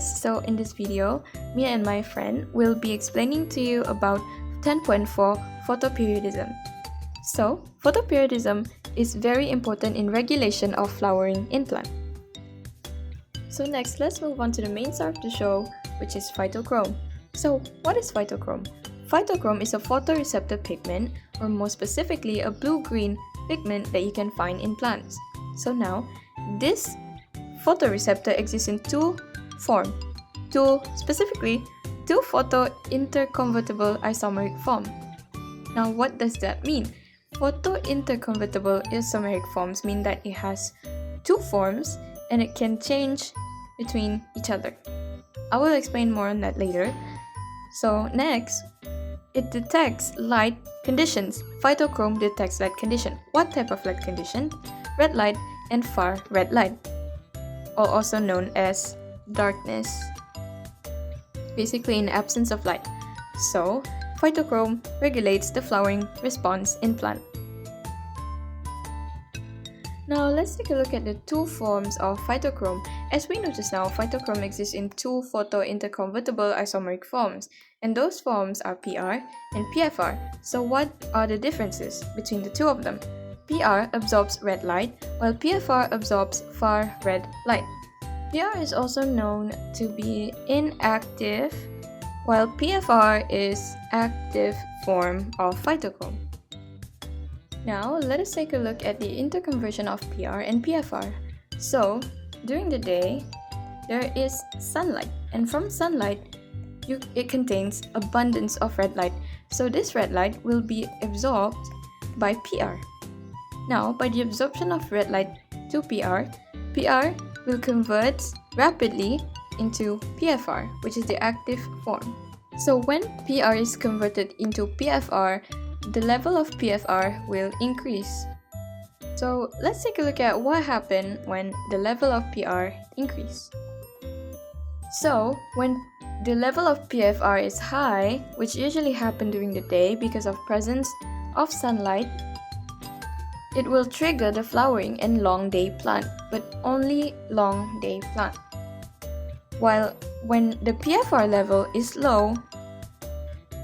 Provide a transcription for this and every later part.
guys, so in this video, me and my friend will be explaining to you about 10.4 photoperiodism. So, photoperiodism is very important in regulation of flowering in plant. So next, let's move on to the main star of the show, which is phytochrome. So, what is phytochrome? Phytochrome is a photoreceptor pigment, or more specifically, a blue-green pigment that you can find in plants. So now, this photoreceptor exists in two forms, two photo-interconvertible isomeric forms. Now, what does that mean? Photo-interconvertible isomeric forms mean that it has two forms and it can change between each other. I will explain more on that later. So next, it detects light conditions. Phytochrome detects light condition. What type of light condition? Red light and far red light, or also known as darkness, basically in absence of light. So, phytochrome regulates the flowering response in plant. Now, let's take a look at the two forms of phytochrome. As we know just now, phytochrome exists in two photo-interconvertible isomeric forms, and those forms are PR and PFR. So what are the differences between the two of them? PR absorbs red light, while PFR absorbs far red light. PR is also known to be inactive, while PFR is active form of phytochrome. Now, let us take a look at the interconversion of PR and PFR. So, during the day, there is sunlight, and from sunlight, it contains abundance of red light. So this red light will be absorbed by PR. Now, by the absorption of red light to PR, PR will convert rapidly into PFR, which is the active form. So when PR is converted into PFR, the level of PFR will increase. So let's take a look at what happened when the level of PR increase. So when the level of PFR is high, which usually happens during the day because of presence of sunlight, it will trigger the flowering and long day plant, but only long day plant. While when the PFR level is low,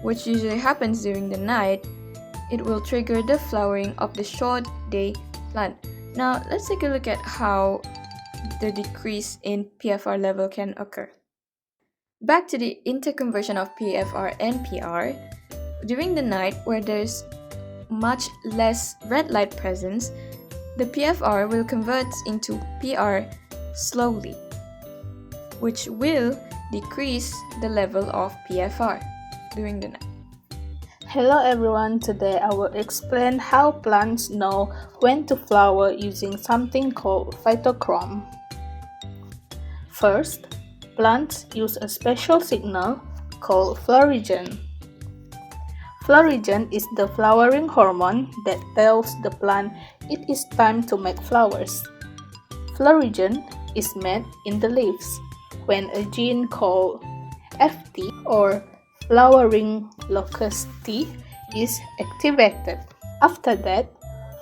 which usually happens during the night, it will trigger the flowering of the short day plant. Now, let's take a look at how the decrease in PFR level can occur. Back to the interconversion of PFR and PR. During the night, where there's much less red light presence, the PFR will convert into PR slowly, which will decrease the level of PFR during the night. Hello everyone, today I will explain how plants know when to flower using something called phytochrome. First, plants use a special signal called florigen. Florigen is the flowering hormone that tells the plant it is time to make flowers. Florigen is made in the leaves when a gene called FT or flowering locus T is activated. After that,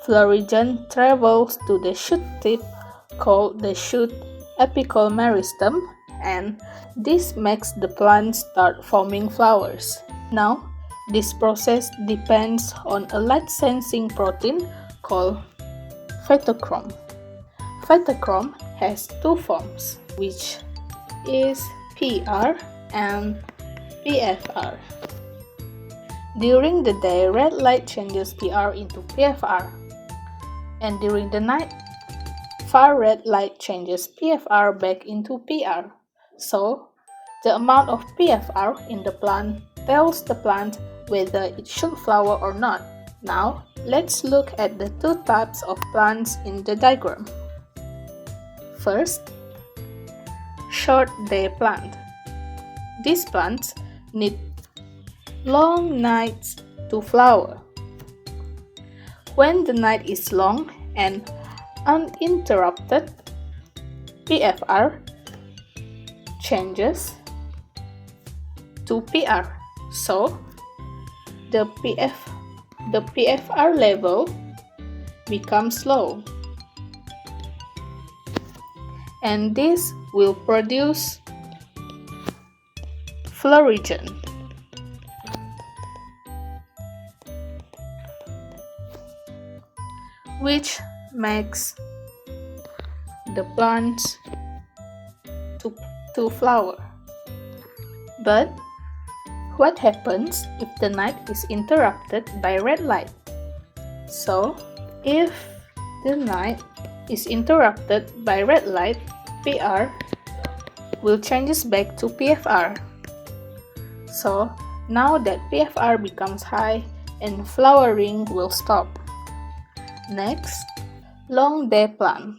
florigen travels to the shoot tip called the shoot apical meristem, and this makes the plant start forming flowers. Now, this process depends on a light-sensing protein called phytochrome. Phytochrome has two forms, which is PR and PFR. During the day, red light changes PR into PFR, and during the night, far red light changes PFR back into PR. So, the amount of PFR in the plant tells the plant whether it should flower or not. Now, let's look at the two types of plants in the diagram. First, short day plant. These plants need long nights to flower. When the night is long and uninterrupted, PFR changes to PR. So, the PFR level becomes low, and this will produce Florigen, which makes the plants to flower. But what happens if the night is interrupted by red light? So, if the night is interrupted by red light, PR will changes back to PFR. So, now that PFR becomes high and flowering will stop. Next, long day plant.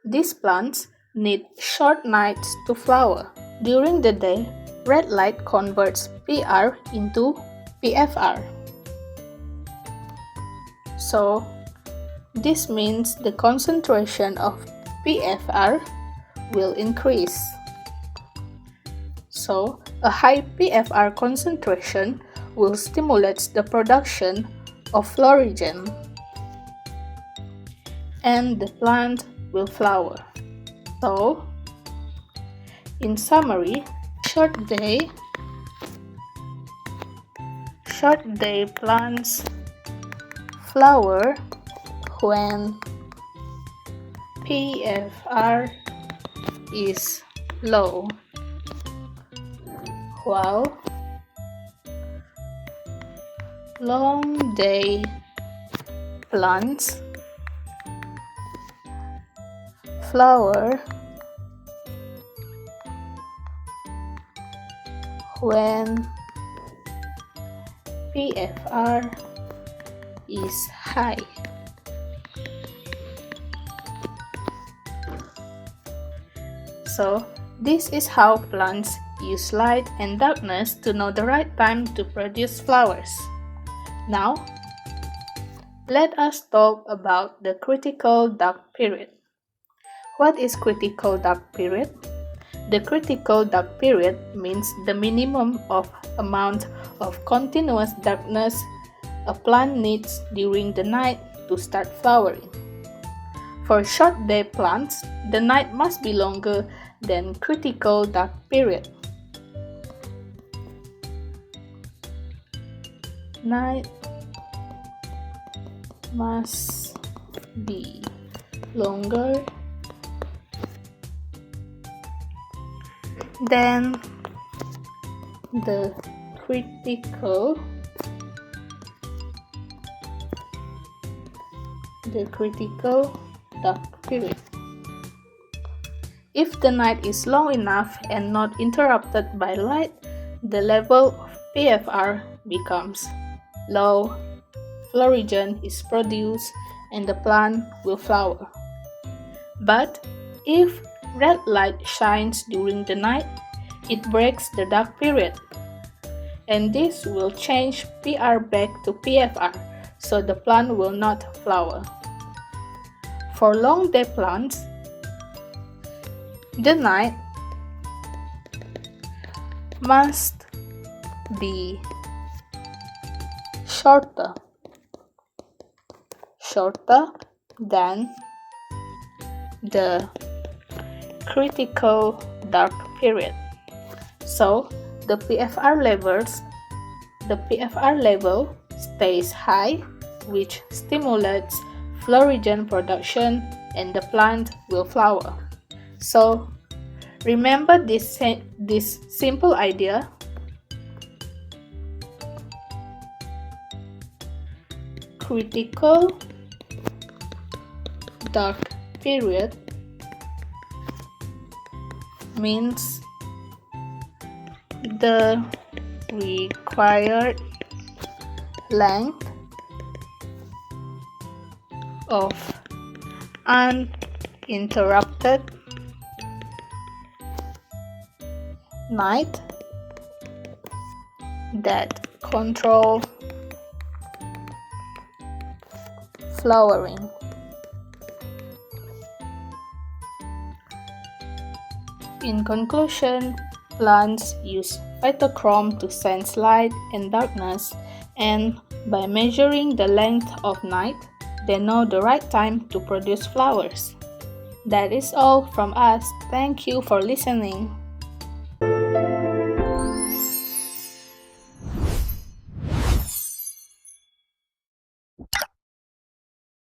These plants need short nights to flower. During the day, red light converts PR into PFR. So, this means the concentration of PFR will increase. So, a high PFR concentration will stimulate the production of Florigen, and the plant will flower. So, in summary, short day plants flower when PFR is low, while long day plants flower when PFR is high. So, this is how plants use light and darkness to know the right time to produce flowers. Now, let us talk about the critical dark period. What is critical dark period? The critical dark period means the minimum of amount of continuous darkness a plant needs during the night to start flowering. For short day plants, the night must be longer than critical dark period. Night must be longer than the critical dark period. If the night is long enough and not interrupted by light, the level of PFR becomes low, Florigen is produced, and the plant will flower. But if red light shines during the night, it breaks the dark period, and this will change PR back to PFR, so the plant will not flower. For long day plants, the night must be shorter than the critical dark period. So the PFR level stays high, which stimulates Florigen production, and the plant will flower. So remember this simple idea. Critical dark period means the required length of uninterrupted night that control flowering. In conclusion, plants use phytochrome to sense light and darkness, and by measuring the length of night, they know the right time to produce flowers. That is all from us. Thank you for listening.